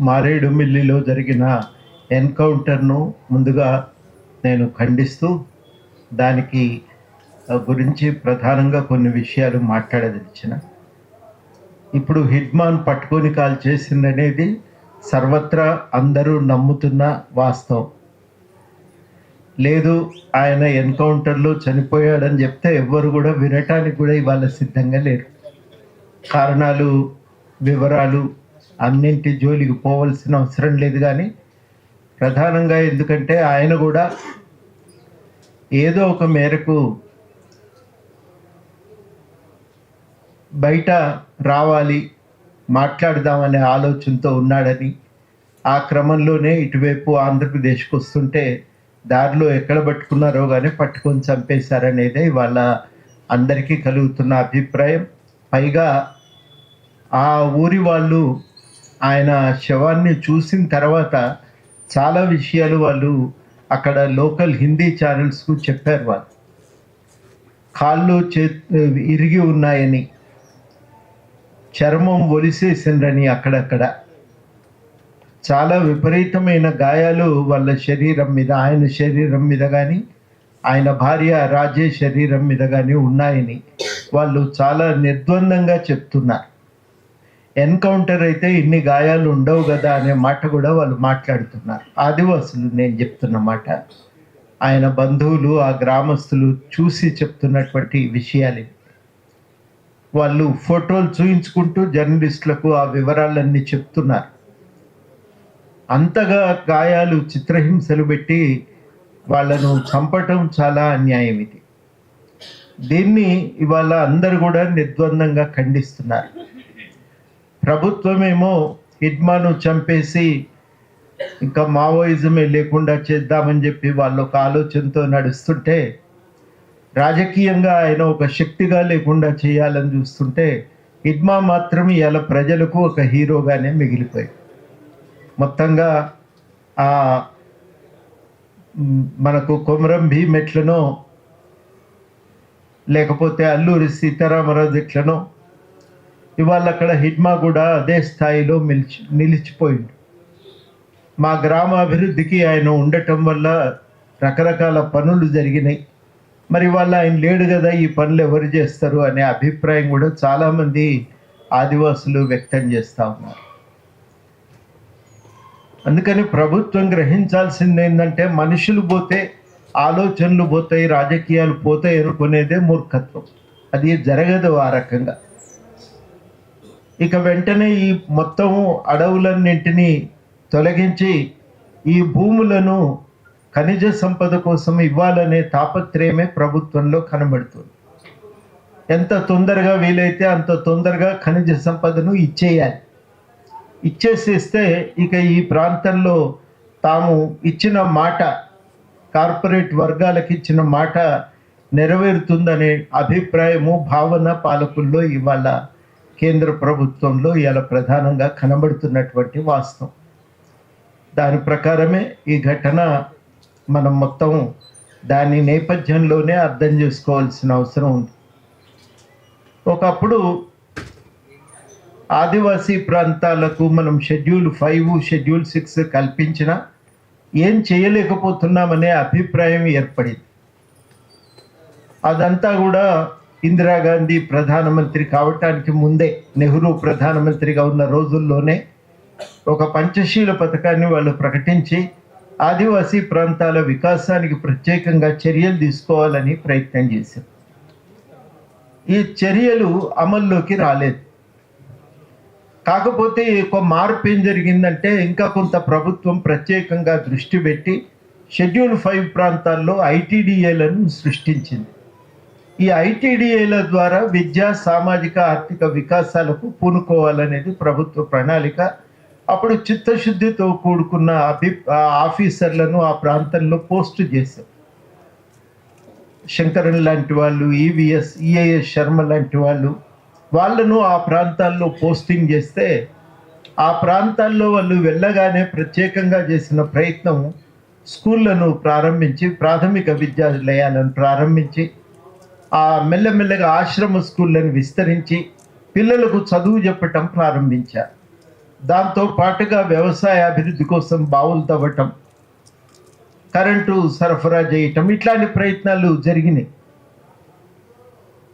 మారేడుమిల్లిలో జరిగిన ఎన్కౌంటర్ను ముందుగా నేను ఖండిస్తూ దానికి గురించి ప్రధానంగా కొన్ని విషయాలు మాట్లాడదలిచిన. ఇప్పుడు హిడ్మాన్ పట్టుకొని కాల్ చేసిందనేది సర్వత్రా అందరూ నమ్ముతున్న వాస్తవం. లేదు ఆయన ఎన్కౌంటర్లో చనిపోయాడని చెప్తే ఎవ్వరు కూడా వినటానికి కూడా ఇవాళ సిద్ధంగా లేరు. కారణాలు, వివరాలు అన్నింటి జోలికి పోవలసిన అవసరం లేదు. కానీ ప్రధానంగా ఎందుకంటే ఆయన కూడా ఏదో ఒక మేరకు బయట రావాలి, మాట్లాడదామనే ఆలోచనతో ఉన్నాడని, ఆ క్రమంలోనే ఇటువైపు ఆంధ్రప్రదేశ్కి వస్తుంటే దారిలో ఎక్కడ పట్టుకున్నారో కానీ పట్టుకొని చంపేశారనేదే ఇవాళ అందరికీ కలుగుతున్న అభిప్రాయం. పైగా ఆ ఊరి వాళ్ళు ఆయన శవాన్ని చూసిన తర్వాత చాలా విషయాలు వాళ్ళు అక్కడ లోకల్ హిందీ ఛానల్స్కు చెప్పారు. వాళ్ళు కాళ్ళు ఇరిగి ఉన్నాయని, చర్మం ఒలిసేసిండ్రని, అక్కడక్కడ చాలా విపరీతమైన గాయాలు వాళ్ళ శరీరం మీద, ఆయన శరీరం మీద కానీ ఆయన భార్య రాజేష్ శరీరం మీద కానీ ఉన్నాయని వాళ్ళు చాలా నిర్ద్వందంగా చెప్తున్నారు. ఎన్కౌంటర్ అయితే ఇన్ని గాయాలు ఉండవు కదా అనే మాట కూడా వాళ్ళు మాట్లాడుతున్నారు. ఆదివాసులు నేను చెప్తున్న మాట, ఆయన బంధువులు, ఆ గ్రామస్తులు చూసి చెప్తున్నటువంటి విషయాలు. వాళ్ళు ఫోటోలు చూయించుకుంటూ జర్నలిస్టులకు ఆ వివరాలన్నీ చెప్తున్నారు. అంతగా గాయాలు, చిత్రహింసలు పెట్టి వాళ్ళను చంపటం చాలా అన్యాయం. ఇది దీన్ని ఇవాళ అందరు కూడా నిర్ద్వందంగా ఖండిస్తున్నారు. ప్రభుత్వమేమో హిడ్మాను చంపేసి ఇంకా మావోయిజమే లేకుండా చేద్దామని చెప్పి వాళ్ళు ఒక ఆలోచనతో నడుస్తుంటే, రాజకీయంగా ఆయన ఒక శక్తిగా లేకుండా చేయాలని చూస్తుంటే, హిడ్మా మాత్రం ఇవాళ ప్రజలకు ఒక హీరోగానే మిగిలిపోయాడు. మొత్తంగా మనకు కొమరం భీం ఎట్లనో, లేకపోతే అల్లూరి సీతారామరాజు ఎట్లనో, ఇవాళ అక్కడ హిడ్మా కూడా అదే స్థాయిలో నిలిచిపోయింది. మా గ్రామ అభివృద్ధికి ఆయన ఉండటం వల్ల రకరకాల పనులు జరిగినాయి. మరి వాళ్ళ ఆయన లేడు కదా, ఈ పనులు ఎవరు చేస్తారు అనే అభిప్రాయం కూడా చాలామంది ఆదివాసులు వ్యక్తం చేస్తూ ఉన్నారు. అందుకని ప్రభుత్వం గ్రహించాల్సింది ఏంటంటే, మనుషులు పోతే ఆలోచనలు పోతాయి, రాజకీయాలు పోతాయి అనుకునేదే మూర్ఖత్వం. అది జరగదు ఆ రకంగా. ఇక వెంటనే ఈ మొత్తం అడవులన్నింటినీ తొలగించి ఈ భూములను ఖనిజ సంపద కోసం ఇవ్వాలనే తాపత్రయమే ప్రభుత్వంలో కనబడుతుంది. ఎంత తొందరగా వీలైతే అంత తొందరగా ఖనిజ సంపదను ఇచ్చేయాలి. ఇచ్చేసేస్తే ఇక ఈ ప్రాంతంలో తాము ఇచ్చిన మాట, కార్పొరేట్ వర్గాలకు ఇచ్చిన మాట నెరవేరుతుందనే అభిప్రాయము, భావన పాలకుల్లో ఇవాళ కేంద్ర ప్రభుత్వంలో ఇలా ప్రధానంగా కనబడుతున్నటువంటి వాస్తవం. దాని ప్రకారమే ఈ ఘటన మనం మొత్తం దాని నేపథ్యంలోనే అర్థం చేసుకోవాల్సిన అవసరం ఉంది. ఒకప్పుడు ఆదివాసీ ప్రాంతాలకు మనం షెడ్యూల్ 5, షెడ్యూల్ 6 కల్పించిన ఏం చేయలేకపోతున్నామనే అభిప్రాయం ఏర్పడింది. అదంతా కూడా ఇందిరాగాంధీ ప్రధానమంత్రి కావటానికి ముందే, నెహ్రూ ప్రధానమంత్రిగా ఉన్న రోజుల్లోనే ఒక పంచశీల పథకాన్ని వాళ్ళు ప్రకటించి ఆదివాసీ ప్రాంతాల వికాసానికి ప్రత్యేకంగా చర్యలు తీసుకోవాలని ప్రయత్నం చేశారు. ఈ చర్యలు అమల్లోకి రాలేదు. కాకపోతే ఒక మార్పు ఏం జరిగిందంటే, ఇంకా కొంత ప్రభుత్వం ప్రత్యేకంగా దృష్టి పెట్టి షెడ్యూల్ 5 ప్రాంతాల్లో ఐటీడీఏలను సృష్టించింది. ఈ ఐటీడీఏల ద్వారా విద్యా, సామాజిక, ఆర్థిక వికాసాలకు పూనుకోవాలనేది ప్రభుత్వ ప్రణాళిక. అప్పుడు చిత్తశుద్ధితో కూడుకున్న ఆఫీసర్లను ఆ ప్రాంతంలో పోస్టు చేశారు. శంకరన్ లాంటి వాళ్ళు, ఈఏఎస్ శర్మ లాంటి వాళ్ళను ఆ ప్రాంతాల్లో పోస్టింగ్ చేస్తే, ఆ ప్రాంతాల్లో వాళ్ళు వెళ్ళగానే ప్రత్యేకంగా చేసిన ప్రయత్నం స్కూళ్ళను ప్రారంభించి, ప్రాథమిక విద్యాలయాలను ప్రారంభించి, ఆ మెల్లమెల్లగా ఆశ్రమ స్కూళ్ళను విస్తరించి పిల్లలకు చదువు చెప్పటం ప్రారంభించారు. దాంతో పాటుగా వ్యవసాయ అభివృద్ధి కోసం బావులు తవ్వటం, కరెంటు సరఫరా చేయటం, ఇట్లాంటి ప్రయత్నాలు జరిగినాయి.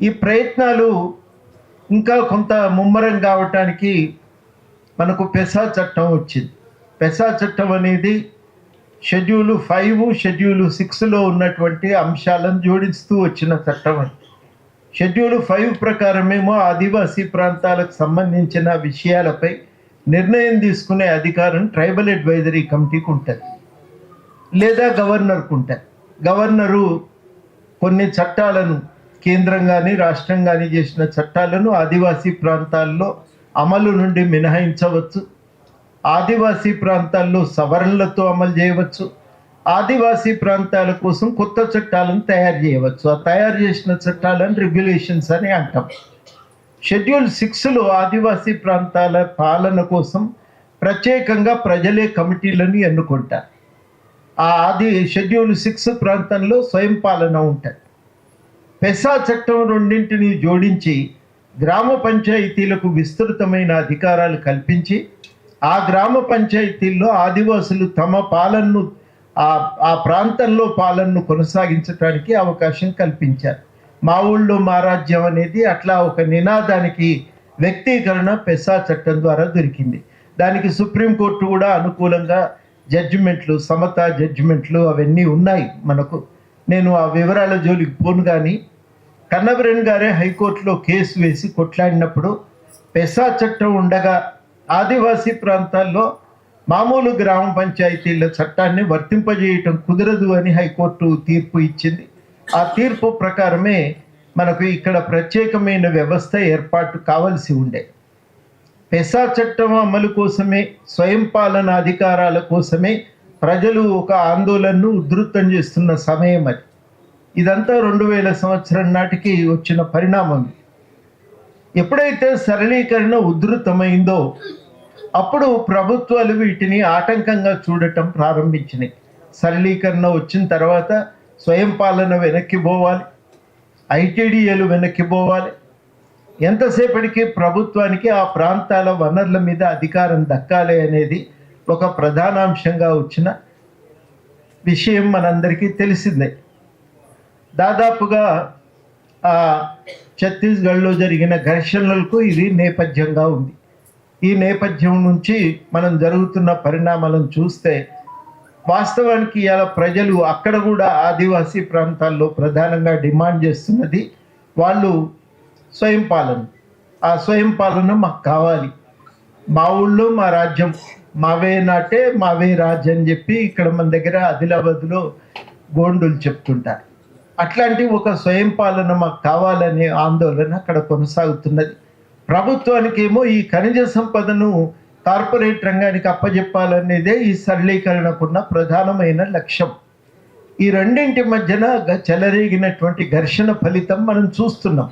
ఈ ప్రయత్నాలు ఇంకా కొంత ముమ్మరం కావటానికి మనకు పెసా చట్టం వచ్చింది. పెసా చట్టం అనేది షెడ్యూల్ 5, షెడ్యూల్ 6లో ఉన్నటువంటి అంశాలను జోడిస్తూ వచ్చిన చట్టం అది. షెడ్యూల్ 5 ప్రకారమేమో ఆదివాసీ ప్రాంతాలకు సంబంధించిన విషయాలపై నిర్ణయం తీసుకునే అధికారం ట్రైబల్ అడ్వైజరీ కమిటీకి ఉంటుంది, లేదా గవర్నర్కు ఉంటుంది. గవర్నరు కొన్ని చట్టాలను, కేంద్రం కానీ రాష్ట్రం కానీ చేసిన చట్టాలను ఆదివాసీ ప్రాంతాల్లో అమలు నుండి మినహాయించవచ్చు, ఆదివాసీ ప్రాంతాల్లో సవరణలతో అమలు చేయవచ్చు, ఆదివాసీ ప్రాంతాల కోసం కొత్త చట్టాలను తయారు చేయవచ్చు. ఆ తయారు చేసిన చట్టాలను రెగ్యులేషన్స్ అని అంటాం. షెడ్యూల్ 6లో ఆదివాసీ ప్రాంతాల పాలన కోసం ప్రత్యేకంగా ప్రజలే కమిటీలను ఎన్నుకుంటారు. షెడ్యూల్ 6 ప్రాంతంలో స్వయం పాలన ఉంటుంది. పెసా చట్టం రెండింటిని జోడించి గ్రామ పంచాయతీలకు విస్తృతమైన అధికారాలు కల్పించి ఆ గ్రామ పంచాయతీల్లో ఆదివాసులు తమ పాలనను, ఆ ప్రాంతంలో పాలనను కొనసాగించడానికి అవకాశం కల్పించారు. మా ఊళ్ళో మా రాజ్యం అనేది అట్లా ఒక నినాదానికి వ్యక్తీకరణ పెసా చట్టం ద్వారా దొరికింది. దానికి సుప్రీంకోర్టు కూడా అనుకూలంగా జడ్జిమెంట్లు, సమతా జడ్జిమెంట్లు అవన్నీ ఉన్నాయి మనకు. నేను ఆ వివరాల జోలికి పోను. కానీ కన్నబిరన్ గారే హైకోర్టులో కేసు వేసి కొట్లాడినప్పుడు పెసా చట్టం ఉండగా ఆదివాసీ ప్రాంతాల్లో మామూలు గ్రామ పంచాయతీల చట్టాన్ని వర్తింపజేయటం కుదరదు అని హైకోర్టు తీర్పు ఇచ్చింది. ఆ తీర్పు ప్రకారమే మనకు ఇక్కడ ప్రత్యేకమైన వ్యవస్థ ఏర్పాటు కావలసి ఉండే. పెసా చట్టం అమలు కోసమే, స్వయం పాలన అధికారాల కోసమే ప్రజలు ఒక ఆందోళనను ఉధృతం చేస్తున్న సమయం అది. ఇదంతా 2000 సంవత్సరం నాటికి వచ్చిన పరిణామం. ఎప్పుడైతే సరళీకరణ ఉధృతమైందో అప్పుడు ప్రభుత్వాలు వీటిని ఆటంకంగా చూడటం ప్రారంభించినాయి. సరళీకరణ వచ్చిన తర్వాత స్వయం పాలన వెనక్కి పోవాలి, ఐటీడీఏలు వెనక్కి పోవాలి. ఎంతసేపటికి ప్రభుత్వానికి ఆ ప్రాంతాల వనరుల మీద అధికారం దక్కాలి అనేది ఒక ప్రధానాంశంగా వచ్చిన విషయం మనందరికీ తెలిసిందే. దాదాపుగా ఛత్తీస్గఢ్లో జరిగిన ఘర్షణలకు ఇది నేపథ్యంగా ఉంది. ఈ నేపథ్యం నుంచి మనం జరుగుతున్న పరిణామాలను చూస్తే వాస్తవానికి ఇలా ప్రజలు అక్కడ కూడా ఆదివాసీ ప్రాంతాల్లో ప్రధానంగా డిమాండ్ చేస్తున్నది వాళ్ళు స్వయం పాలన. ఆ స్వయం పాలన మాకు కావాలి, మా ఊళ్ళో మా రాజ్యం, మావే నాటే మావే రాజ్యం అని చెప్పి ఇక్కడ మన దగ్గర ఆదిలాబాద్లో గోండులు చెప్తుంటారు. అట్లాంటి ఒక స్వయం పాలన మాకు కావాలనే ఆందోళన అక్కడ కొనసాగుతున్నది. ప్రభుత్వానికి ఏమో ఈ ఖనిజ సంపదను కార్పొరేట్ రంగానికి అప్పజెప్పాలనేదే ఈ సరళీకరణకున్న ప్రధానమైన లక్ష్యం. ఈ రెండింటి మధ్యన చెలరేగినటువంటి ఘర్షణ ఫలితం మనం చూస్తున్నాం.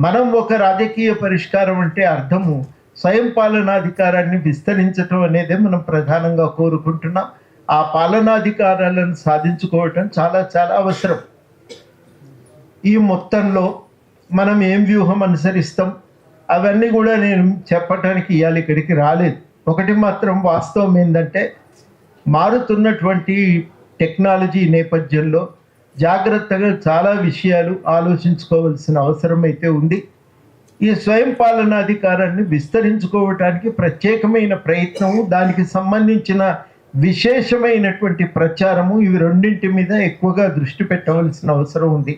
మనం ఒక రాజకీయ పరిష్కారం అంటే అర్థము స్వయం పాలనాధికారాన్ని విస్తరించడం అనేదే మనం ప్రధానంగా కోరుకుంటున్నాం. ఆ పాలనాధికారాలను సాధించుకోవటం చాలా చాలా అవసరం. ఈ మొత్తంలో మనం ఏం వ్యూహం అనుసరిస్తాం అవన్నీ కూడా నేను చెప్పటానికి ఇవాళ ఇక్కడికి రాలేదు. ఒకటి మాత్రం వాస్తవం ఏంటంటే మారుతున్నటువంటి టెక్నాలజీ నేపథ్యంలో జాగ్రత్తగా చాలా విషయాలు ఆలోచించుకోవాల్సిన అవసరం అయితే ఉంది. ఈ స్వయం పాలనాధికారాన్ని విస్తరించుకోవటానికి ప్రత్యేకమైన ప్రయత్నము, దానికి సంబంధించిన విశేషమైనటువంటి ప్రచారము, ఇవి రెండింటి మీద ఎక్కువగా దృష్టి పెట్టవలసిన అవసరం ఉంది.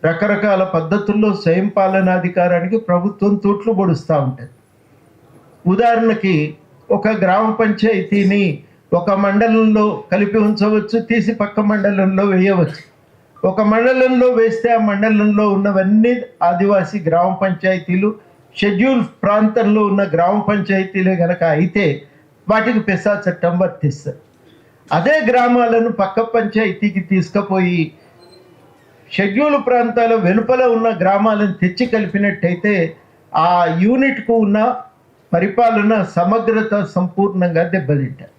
రకరకాల పద్ధతుల్లో స్వయం పాలనాధికారానికి ప్రభుత్వం తూట్లు పొడుస్తూ ఉంటుంది. ఉదాహరణకి ఒక గ్రామ పంచాయతీని ఒక మండలంలో కలిపి ఉంచవచ్చు, తీసి పక్క మండలంలో వేయవచ్చు. ఒక మండలంలో వేస్తే ఆ మండలంలో ఉన్నవన్నీ ఆదివాసీ గ్రామ పంచాయతీలు, షెడ్యూల్ ప్రాంతంలో ఉన్న గ్రామ పంచాయతీలే కనుక అయితే వాటికి పెసా చట్టం వర్తిస్తుంది. అదే గ్రామాలను పక్క పంచాయతీకి తీసుకుపోయి షెడ్యూల్ ప్రాంతాల వెలుపల ఉన్న గ్రామాలను తెచ్చి కలిపినట్టయితే ఆ యూనిట్కు ఉన్న పరిపాలన సమగ్రత సంపూర్ణంగా దెబ్బతింటారు.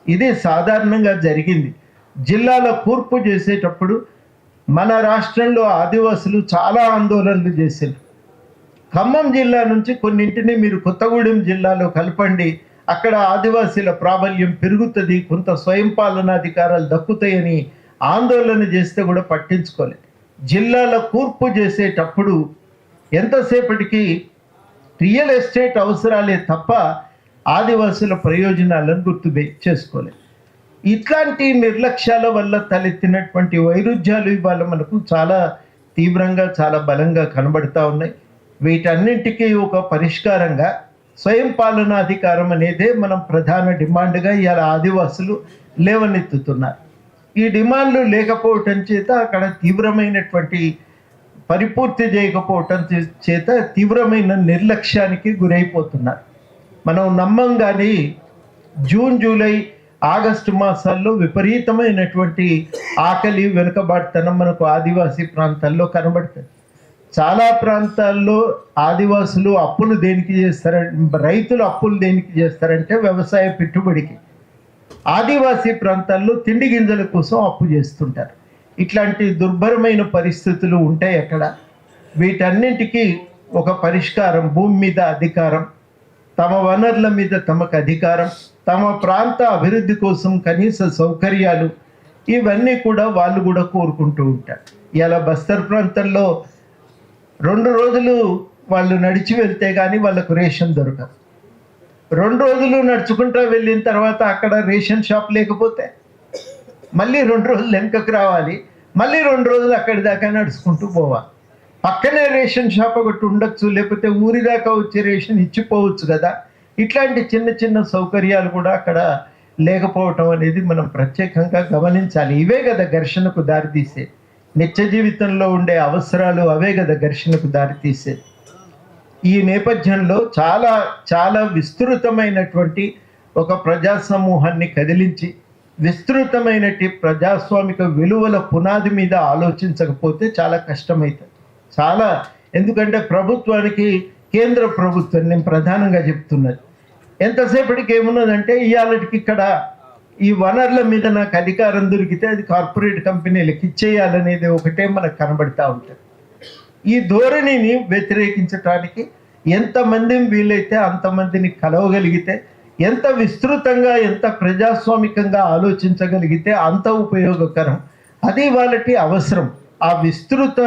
ఇది సాధారణంగా జరిగింది. జిల్లాల కూర్పు చేసేటప్పుడు మన రాష్ట్రంలో ఆదివాసులు చాలా ఆందోళనలు చేశారు. ఖమ్మం జిల్లా నుంచి కొన్నింటిని మీరు కొత్తగూడెం జిల్లాలో కలపండి, అక్కడ ఆదివాసీల ప్రాబల్యం పెరుగుతుంది, కొంత స్వయం పాలనాధికారాలు దక్కుతాయని ఆందోళన చేస్తే కూడా పట్టించుకోలేదు. జిల్లాల కూర్పు చేసేటప్పుడు ఎంతసేపటికి రియల్ ఎస్టేట్ అవసరాలే తప్ప ఆదివాసుల ప్రయోజనాలను గుర్తు చేసుకోలేదు. ఇట్లాంటి నిర్లక్ష్యాల వల్ల తలెత్తినటువంటి వైరుధ్యాలు ఇవాళ మనకు చాలా తీవ్రంగా, చాలా బలంగా కనబడతా ఉన్నాయి. వీటన్నింటికీ ఒక పరిష్కారంగా స్వయం పాలనాధికారం అనేదే మనం ప్రధాన డిమాండ్గా ఇవాళ ఆదివాసులు లేవనెత్తుతున్నారు. ఈ డిమాండ్లు లేకపోవటం చేత అక్కడ తీవ్రమైనటువంటి పరిపూర్తి చేయకపోవటం చేత తీవ్రమైన నిర్లక్ష్యానికి గురైపోతున్నారు. మనం నమ్మం కానీ జూన్, జూలై, ఆగస్టు మాసాల్లో విపరీతమైనటువంటి ఆకలి, వెనుకబాటుతనం మనకు ఆదివాసీ ప్రాంతాల్లో కనబడుతుంది. చాలా ప్రాంతాల్లో ఆదివాసులు అప్పులు దేనికి చేస్తారంటే, రైతులు అప్పులు దేనికి చేస్తారంటే వ్యవసాయ పెట్టుబడికి. ఆదివాసీ ప్రాంతాల్లో తిండి గింజల కోసం అప్పు చేస్తుంటారు. ఇట్లాంటి దుర్భరమైన పరిస్థితులు ఉంటాయి అక్కడ. వీటన్నింటికీ ఒక పరిష్కారం, భూమి మీద అధికారం, తమ వనరుల మీద తమకు అధికారం, తమ ప్రాంత అభివృద్ధి కోసం కనీస సౌకర్యాలు, ఇవన్నీ కూడా వాళ్ళు కూడా కోరుకుంటూ ఉంటారు. ఇలా బస్తర్ ప్రాంతంలో 2 రోజులు వాళ్ళు నడిచి వెళ్తే కానీ వాళ్ళకు రేషన్ దొరకదు. 2 రోజులు నడుచుకుంటూ వెళ్ళిన తర్వాత అక్కడ రేషన్ షాప్ లేకపోతే మళ్ళీ 2 రోజులు వెనుకకు రావాలి, మళ్ళీ 2 రోజులు అక్కడి దాకా నడుచుకుంటూ పోవాలి. పక్కనే రేషన్ షాప్ ఒకటి ఉండొచ్చు, లేకపోతే ఊరి దాకా వచ్చి రేషన్ ఇచ్చిపోవచ్చు కదా. ఇట్లాంటి చిన్న చిన్న సౌకర్యాలు కూడా అక్కడ లేకపోవటం అనేది మనం ప్రత్యేకంగా గమనించాలి. ఇవే కదా ఘర్షణకు దారితీసే, నిత్య జీవితంలో ఉండే అవసరాలు అవే కదా ఘర్షణకు దారితీసే. ఈ నేపథ్యంలో చాలా చాలా విస్తృతమైనటువంటి ఒక ప్రజా సమూహాన్ని కదిలించి విస్తృతమైనటువంటి ప్రజాస్వామిక విలువల పునాది మీద ఆలోచించకపోతే చాలా కష్టమవుతుంది. చాలా, ఎందుకంటే ప్రభుత్వానికి, కేంద్ర ప్రభుత్వం నేను ప్రధానంగా చెప్తున్నది, ఎంతసేపటికి ఏమున్నదంటే ఇవాళకి ఇక్కడ ఈ వనరుల మీద నాకు అధికారం దొరికితే అది కార్పొరేట్ కంపెనీలకు ఇచ్చేయాలనేది ఒకటే మనకు కనబడతా ఉంటుంది. ఈ ధోరణిని వ్యతిరేకించడానికి ఎంతమందిని వీలైతే అంతమందిని కలవగలిగితే, ఎంత విస్తృతంగా, ఎంత ప్రజాస్వామికంగా ఆలోచించగలిగితే అంత ఉపయోగకరం. అది వాళ్ళకి అవసరం. ఆ విస్తృత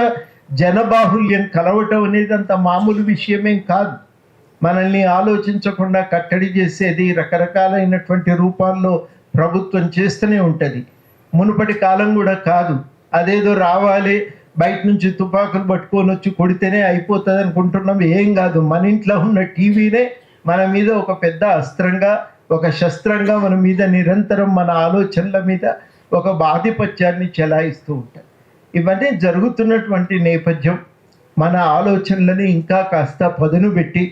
జనబాహుల్యం కలవటం అనేది అంత మామూలు విషయమేం కాదు. మనల్ని ఆలోచించకుండా కట్టడి చేసేది రకరకాలైనటువంటి రూపాల్లో ప్రభుత్వం చేస్తూనే ఉంటుంది. మునుపటి కాలం కూడా కాదు, అదేదో రావాలి బయట నుంచి తుపాకులు పట్టుకొని వచ్చి కొడితేనే అయిపోతుంది అనుకుంటున్నాం. ఏం కాదు, మన ఇంట్లో ఉన్న టీవీనే మన మీద ఒక పెద్ద అస్త్రంగా, ఒక శస్త్రంగా మన మీద నిరంతరం మన ఆలోచనల మీద ఒక ఆధిపత్యాన్ని చెలాయిస్తూ ఉంటాయి. ఇవన్నీ జరుగుతున్నటువంటి నేపథ్యం మన ఆలోచనలని ఇంకా కాస్త పదును పెట్టి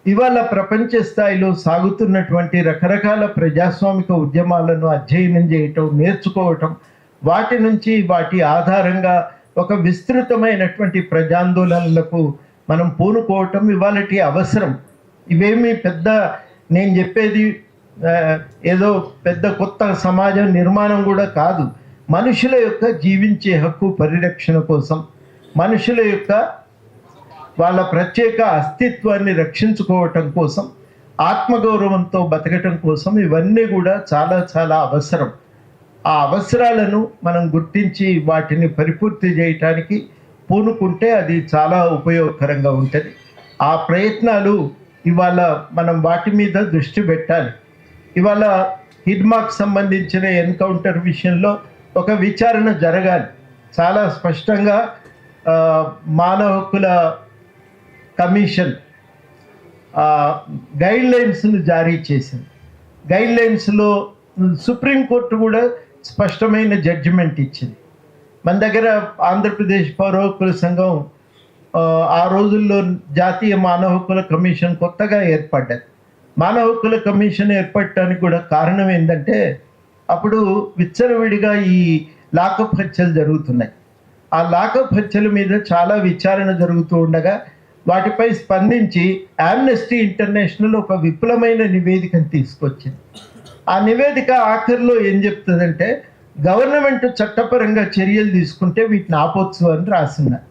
ఇవాళ ప్రపంచ స్థాయిలో సాగుతున్నటువంటి రకరకాల ప్రజాస్వామిక ఉద్యమాలను అధ్యయనం చేయటం, నేర్చుకోవటం, వాటి నుంచి వాటి ఆధారంగా ఒక విస్తృతమైనటువంటి ప్రజాందోళనలకు మనం పూనుకోవటం ఇవాళటి అవసరం. ఇవేమీ పెద్ద, నేను చెప్పేది ఏదో పెద్ద కొత్త సమాజ నిర్మాణం కూడా కాదు. మనుషుల యొక్క జీవించే హక్కు పరిరక్షణ కోసం, మనుషుల యొక్క వాళ్ళ ప్రత్యేక అస్తిత్వాన్ని రక్షించుకోవటం కోసం, ఆత్మగౌరవంతో బతకటం కోసం ఇవన్నీ కూడా చాలా చాలా అవసరం. ఆ అవసరాలను మనం గుర్తించి వాటిని పరిపూర్తి చేయటానికి పూనుకుంటే అది చాలా ఉపయోగకరంగా ఉంటుంది. ఆ ప్రయత్నాలు ఇవాళ మనం వాటి మీద దృష్టి పెట్టాలి. ఇవాళ హిడ్మాకు సంబంధించిన ఎన్కౌంటర్ విషయంలో ఒక విచారణ జరగాలి. చాలా స్పష్టంగా మానవ హక్కుల కమిషన్ గైడ్లైన్స్ను జారీ చేసింది. గైడ్లైన్స్లో సుప్రీంకోర్టు కూడా స్పష్టమైన జడ్జిమెంట్ ఇచ్చింది. మన దగ్గర ఆంధ్రప్రదేశ్ పౌర హక్కుల సంఘం ఆ రోజుల్లో జాతీయ మానవ హక్కుల కమిషన్ కొత్తగా ఏర్పడ్డది. మానవ హక్కుల కమిషన్ ఏర్పడటానికి కూడా కారణం ఏంటంటే అప్పుడు విచ్చలవిడిగా ఈ లాకప్ హత్యలు జరుగుతున్నాయి. ఆ లాకప్ హత్యల మీద చాలా విచారణ జరుగుతూ ఉండగా వాటిపై స్పందించి ఆమ్నెస్టీ ఇంటర్నేషనల్ ఒక విపులమైన నివేదికను తీసుకొచ్చింది. ఆ నివేదిక ఆఖరిలో ఏం చెప్తుందంటే గవర్నమెంట్ చట్టపరంగా చర్యలు తీసుకుంటే వీటిని ఆపొచ్చు అని రాస్తున్నారు.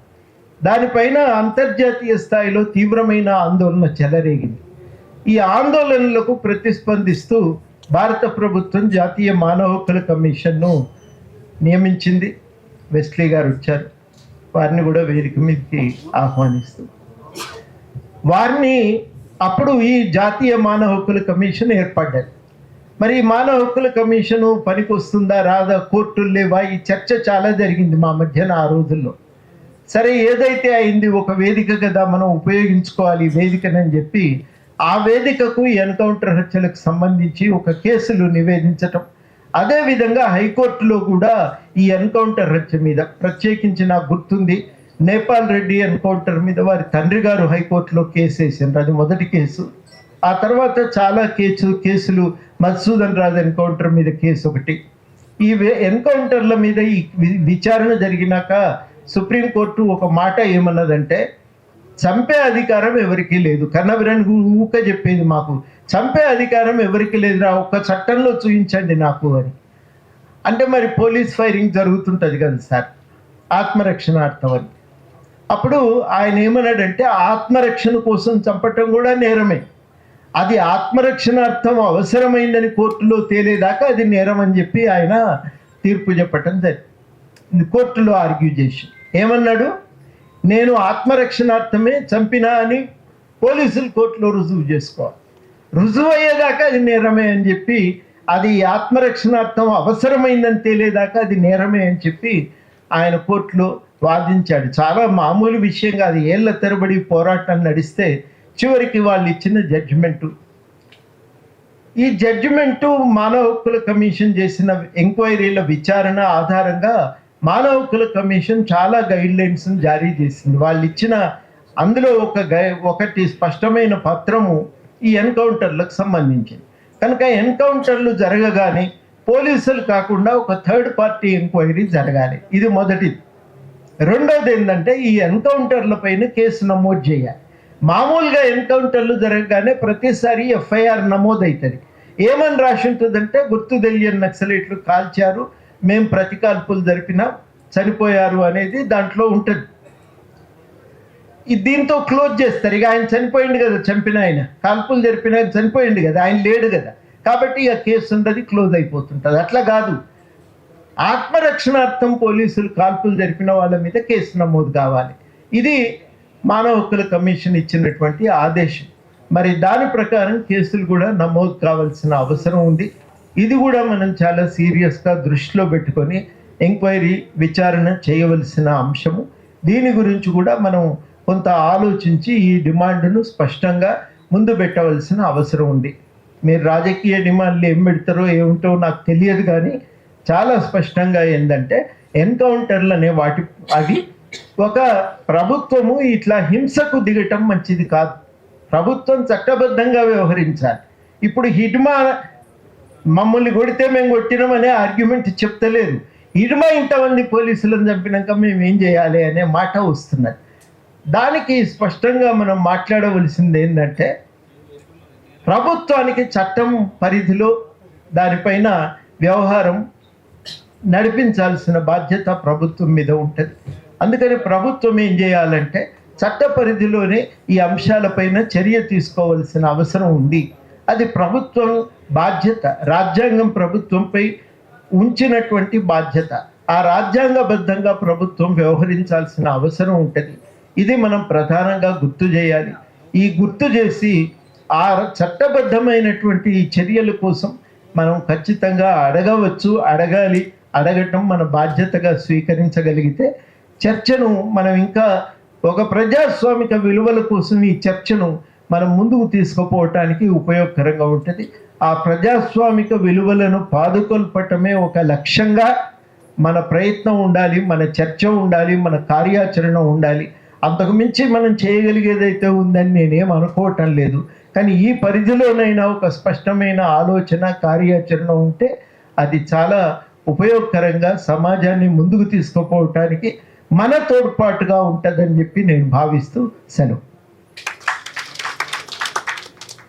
దానిపైన అంతర్జాతీయ స్థాయిలో తీవ్రమైన ఆందోళన చెలరేగింది. ఈ ఆందోళనలకు ప్రతిస్పందిస్తూ భారత ప్రభుత్వం జాతీయ మానవ హక్కుల కమిషన్ను నియమించింది. వెస్లీ గారు వచ్చారు, వారిని కూడా వేదిక మీదకి ఆహ్వానిస్తూ వారిని అప్పుడు ఈ జాతీయ మానవ హక్కుల కమిషన్ ఏర్పడ్డది. మరి ఈ మానవ హక్కుల కమిషను పనికి వస్తుందా రాదా, కోర్టులు లేవా, ఈ చర్చ చాలా జరిగింది మా మధ్యన ఆ రోజుల్లో. సరే, ఏదైతే అయింది, ఒక వేదిక కదా మనం ఉపయోగించుకోవాలి ఈ వేదికనని చెప్పి ఆ వేదికకు ఈ ఎన్కౌంటర్ హత్యలకు సంబంధించి ఒక కేసులు నివేదించటం, అదేవిధంగా హైకోర్టులో కూడా ఈ ఎన్కౌంటర్ హత్య మీద ప్రత్యేకించి నాకు గుర్తుంది, నేపాల్ రెడ్డి ఎన్కౌంటర్ మీద వారి తండ్రి గారు హైకోర్టులో కేసు వేసిండ్రు, అది మొదటి కేసు. ఆ తర్వాత చాలా కేసులు మధుసూదన్ రాజు ఎన్కౌంటర్ మీద కేసు ఒకటి. ఈ ఎన్కౌంటర్ల మీద ఈ విచారణ జరిగినాక సుప్రీంకోర్టు ఒక మాట ఏమన్నదంటే, చంపే అధికారం ఎవరికీ లేదు. కన్నబిరన్ ఊక చెప్పేది మాకు, చంపే అధికారం ఎవరికి లేదురా, ఒక్క చట్టంలో చూపించండి నాకు అని. అంటే మరి పోలీస్ ఫైరింగ్ జరుగుతుంటుంది కదా సార్, ఆత్మరక్షణార్థం అని. అప్పుడు ఆయన ఏమన్నాడంటే, ఆత్మరక్షణ కోసం చంపటం కూడా నేరమే, అది ఆత్మరక్షణార్థం అవసరమైందని కోర్టులో తేలేదాకా అది నేరం అని చెప్పి ఆయన తీర్పు చెప్పటం జరిగింది. కోర్టులో ఆర్గ్యూ చేసి ఏమన్నాడు, నేను ఆత్మరక్షణార్థమే చంపినా అని పోలీసులు కోర్టులో రుజువు చేసుకోవాలి, రుజువు అయ్యేదాకా అది నేరమే అని చెప్పి, అది ఆత్మరక్షణార్థం అవసరమైందని తేలేదాకా అది నేరమే అని చెప్పి ఆయన కోర్టులో వాదించాడు. చాలా మామూలు విషయం కాదు, ఏళ్ల తరబడి పోరాటం నడిస్తే చివరికి వాళ్ళు ఇచ్చిన జడ్జిమెంటు. ఈ జడ్జిమెంటు మానవ హక్కుల కమిషన్ చేసిన ఎంక్వైరీల విచారణ ఆధారంగా మానవ హక్కుల కమిషన్ చాలా గైడ్ లైన్స్ జారీ చేసింది. వాళ్ళు ఇచ్చిన అందులో ఒకటి స్పష్టమైన పత్రము ఈ ఎన్కౌంటర్లకు సంబంధించింది. కనుక ఎన్కౌంటర్లు జరగగానే పోలీసులు కాకుండా ఒక థర్డ్ పార్టీ ఎంక్వైరీ జరగాలి, ఇది మొదటిది. రెండోది ఏంటంటే, ఈ ఎన్కౌంటర్ల పైన కేసు నమోదు చేయాలి. మామూలుగా ఎన్కౌంటర్లు జరగగానే ప్రతిసారి ఎఫ్ఐఆర్ నమోదవుతుంది. ఏమని రాసి ఉంటుందంటే, గుర్తు తెలియని నక్సలైట్లు కాల్చారు, మేము ప్రతికాల్పులు జరిపినాం, చనిపోయారు అనేది దాంట్లో ఉంటుంది. దీంతో క్లోజ్ చేస్తారు. ఇక ఆయన చనిపోయింది కదా, చంపిన ఆయన, కాల్పులు జరిపిన ఆయన చనిపోయింది కదా, ఆయన లేడు కదా, కాబట్టి ఇక కేసు ఉండదు, క్లోజ్ అయిపోతుంటుంది. అట్లా కాదు, ఆత్మరక్షణార్థం పోలీసులు కాల్పులు జరిపిన వాళ్ళ మీద కేసు నమోదు కావాలి. ఇది మానవ హక్కుల కమిషన్ ఇచ్చినటువంటి ఆదేశం. మరి దాని ప్రకారం కేసులు కూడా నమోదు కావాల్సిన అవసరం ఉంది. ఇది కూడా మనం చాలా సీరియస్గా దృష్టిలో పెట్టుకొని ఎంక్వైరీ విచారణ చేయవలసిన అంశము. దీని గురించి కూడా మనం కొంత ఆలోచించి ఈ డిమాండ్ను స్పష్టంగా ముందు పెట్టవలసిన అవసరం ఉంది. మీరు రాజకీయ డిమాండ్లు ఏం పెడతారో ఏమిటో నాకు తెలియదు, కానీ చాలా స్పష్టంగా ఏంటంటే, ఎన్కౌంటర్లు అనే అవి ఒక ప్రభుత్వము ఇట్లా హింసకు దిగటం మంచిది కాదు. ప్రభుత్వం చట్టబద్ధంగా వ్యవహరించాలి. ఇప్పుడు హిడ్మా మమ్మల్ని కొడితే మేము కొట్టినామనే ఆర్గ్యుమెంట్ చెప్తలేదు, హిడ్మా ఇంతమంది పోలీసులను చంపినాక మేము ఏం చేయాలి అనే మాట వస్తున్నది. దానికి స్పష్టంగా మనం మాట్లాడవలసింది ఏంటంటే, ప్రభుత్వానికి చట్టం పరిధిలో దానిపైన వ్యవహారం నడిపించాల్సిన బాధ్యత ప్రభుత్వం మీద ఉంటుంది. అందుకని ప్రభుత్వం ఏం చేయాలంటే, చట్ట పరిధిలోనే ఈ అంశాలపైన చర్య తీసుకోవాల్సిన అవసరం ఉంది. అది ప్రభుత్వం బాధ్యత, రాజ్యాంగం ప్రభుత్వంపై ఉంచినటువంటి బాధ్యత. ఆ రాజ్యాంగబద్ధంగా ప్రభుత్వం వ్యవహరించాల్సిన అవసరం ఉంటుంది. ఇది మనం ప్రధానంగా గుర్తు చేయాలి. ఈ గుర్తు చేసి ఆ చట్టబద్ధమైనటువంటి ఈ చర్యల కోసం మనం ఖచ్చితంగా అడగవచ్చు, అడగాలి. అడగటం మన బాధ్యతగా స్వీకరించగలిగితే చర్చను మనం ఇంకా ఒక ప్రజాస్వామిక విలువల కోసం ఈ చర్చను మనం ముందుకు తీసుకుపోవటానికి ఉపయోగకరంగా ఉంటుంది. ఆ ప్రజాస్వామిక విలువలను పాదుకొల్పటమే ఒక లక్ష్యంగా మన ప్రయత్నం ఉండాలి, మన చర్చ ఉండాలి, మన కార్యాచరణ ఉండాలి. అంతకుమించి మనం చేయగలిగేదైతే ఉందని నేనేం అనుకోవటం లేదు. కానీ ఈ పరిధిలోనైనా ఒక స్పష్టమైన ఆలోచన, కార్యాచరణ ఉంటే అది చాలా ఉపయోగకరంగా సమాజాన్ని ముందుకు తీసుకుపోవటానికి మన తోడ్పాటుగా ఉంటుందని చెప్పి నేను భావిస్తూ సెలవు.